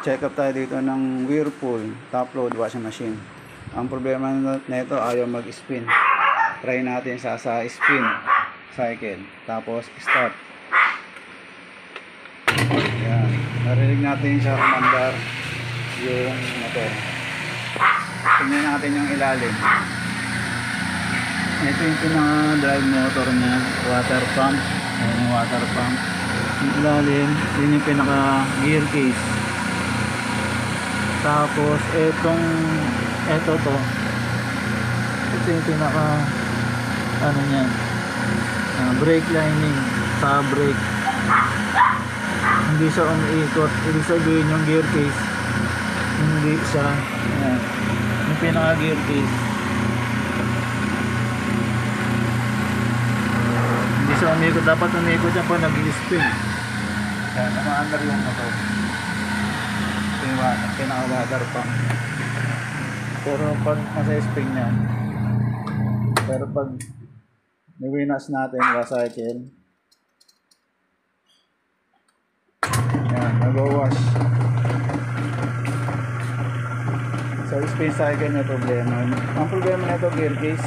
Check up tayo dito ng Whirlpool top load washing machine. Ang problema nito ayaw mag-spin. Try natin sa spin cycle. Tapos start. Yan. Narinig natin sa commander yung motor. Tingnan natin yung ilalim. Ito yung pinaka-drive motor niya. Water pump. Ayan yung water pump. Yung ilalim, yun yung pinaka-gear case. Tapos ito yung pinaka ano niyan, brake lining sa brake. Hindi siya umiikot, ibig sabihin yung gear case hindi siya, ayan, yung pinaka gear case hindi siya umiikot. Dapat umiikot yan pa nag-spin. Ayan, namaandar yung motor. Pinaka-water pump. Pero pag nasa spring niya, pero pag niwinas natin recycle, yan, nag-wash. So spin cycle may problema. Ang problema na ito, gear case.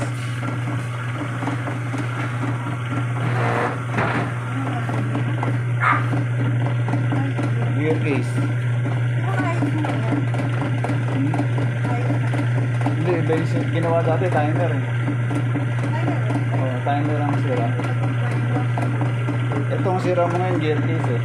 Gear case. Hindi, basic. Ginawa dati timer eh. Oh, timer ang sira. Itong sira mo ngayon, gear case eh.